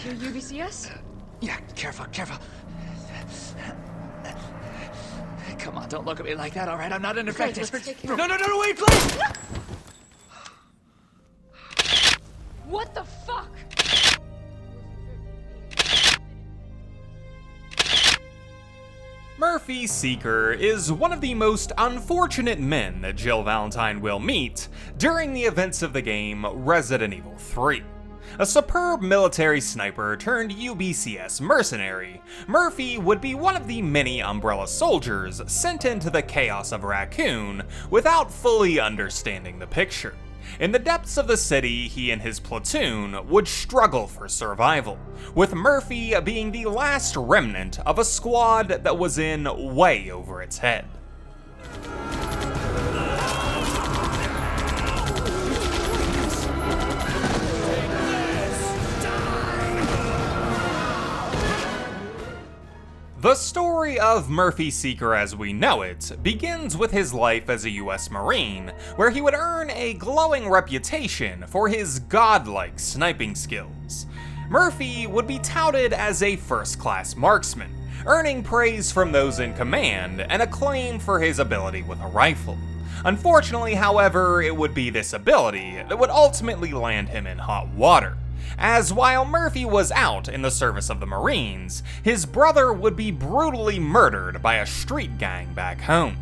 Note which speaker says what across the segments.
Speaker 1: Your UBCS?
Speaker 2: Yeah, careful, careful. Come on, don't look at me like that, alright? I'm not infected.
Speaker 1: Let's take care of
Speaker 2: No, wait, please!
Speaker 1: What the fuck?
Speaker 3: Murphy Seeker is one of the most unfortunate men that Jill Valentine will meet during the events of the game Resident Evil 3. A superb military sniper turned UBCS mercenary, Murphy would be one of the many Umbrella soldiers sent into the chaos of Raccoon without fully understanding the picture. In the depths of the city, he and his platoon would struggle for survival, with Murphy being the last remnant of a squad that was in way over its head. The story of Murphy Seeker as we know it begins with his life as a US Marine, where he would earn a glowing reputation for his godlike sniping skills. Murphy would be touted as a first-class marksman, earning praise from those in command and acclaim for his ability with a rifle. Unfortunately, however, it would be this ability that would ultimately land him in hot water, as while Murphy was out in the service of the Marines, his brother would be brutally murdered by a street gang back home.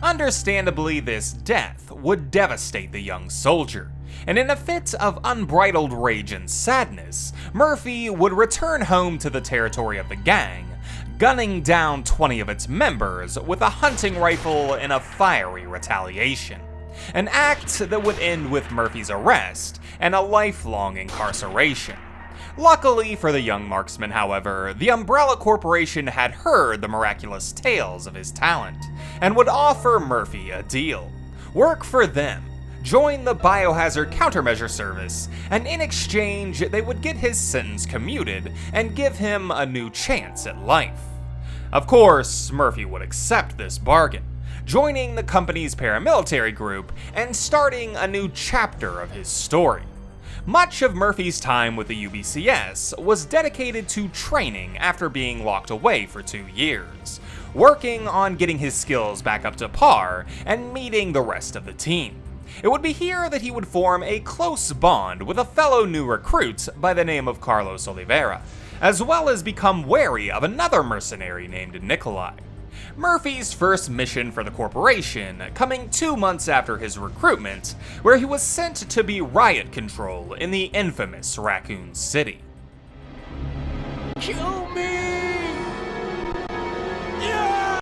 Speaker 3: Understandably, this death would devastate the young soldier, and in a fit of unbridled rage and sadness, Murphy would return home to the territory of the gang, gunning down 20 of its members with a hunting rifle in a fiery retaliation. An act that would end with Murphy's arrest and a lifelong incarceration. Luckily for the young marksman, however, the Umbrella Corporation had heard the miraculous tales of his talent and would offer Murphy a deal. Work for them, join the Biohazard Countermeasure Service, and in exchange they would get his sentence commuted and give him a new chance at life. Of course, Murphy would accept this bargain, joining the company's paramilitary group and starting a new chapter of his story. Much of Murphy's time with the UBCS was dedicated to training after being locked away for 2 years, working on getting his skills back up to par and meeting the rest of the team. It would be here that he would form a close bond with a fellow new recruit by the name of Carlos Oliveira, as well as become wary of another mercenary named Nikolai. Murphy's first mission for the corporation coming 2 months after his recruitment, where he was sent to be riot control in the infamous Raccoon City.
Speaker 2: Kill me! Yeah!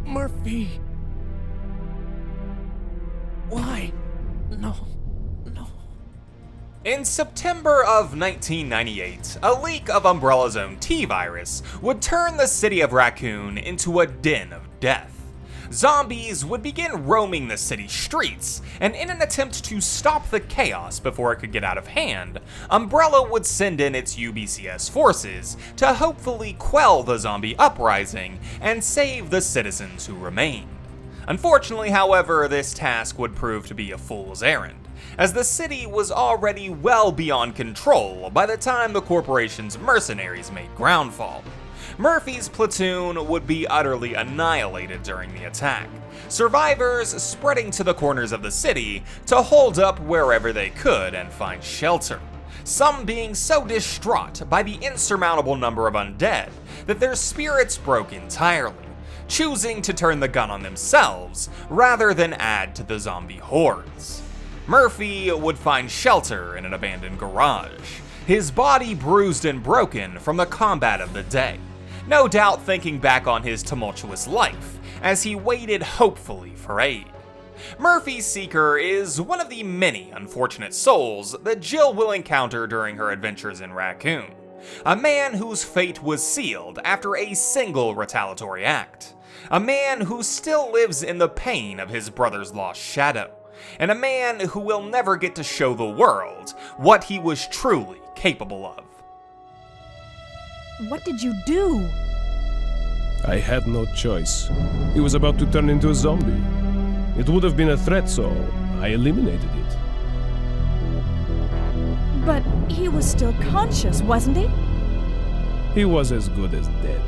Speaker 4: Murphy. Why? No.
Speaker 3: In September of 1998, a leak of Umbrella's own T-virus would turn the city of Raccoon into a den of death. Zombies would begin roaming the city streets, and in an attempt to stop the chaos before it could get out of hand, Umbrella would send in its UBCS forces to hopefully quell the zombie uprising and save the citizens who remained. Unfortunately, however, this task would prove to be a fool's errand, as the city was already well beyond control by the time the corporation's mercenaries made groundfall. Murphy's platoon would be utterly annihilated during the attack, survivors spreading to the corners of the city to hold up wherever they could and find shelter, some being so distraught by the insurmountable number of undead that their spirits broke entirely, choosing to turn the gun on themselves rather than add to the zombie hordes. Murphy would find shelter in an abandoned garage, his body bruised and broken from the combat of the day, no doubt thinking back on his tumultuous life as he waited hopefully for aid. Murphy Seeker is one of the many unfortunate souls that Jill will encounter during her adventures in Raccoon, a man whose fate was sealed after a single retaliatory act, a man who still lives in the pain of his brother's lost shadow, and a man who will never get to show the world what he was truly capable of.
Speaker 5: What did you do?
Speaker 4: I had no choice. He was about to turn into a zombie.
Speaker 5: It would have been a threat, so I eliminated it.
Speaker 6: But he was still conscious, wasn't he?
Speaker 5: He was as good as dead.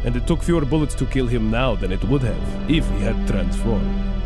Speaker 5: And it took fewer bullets to kill him now than it would have if he had transformed.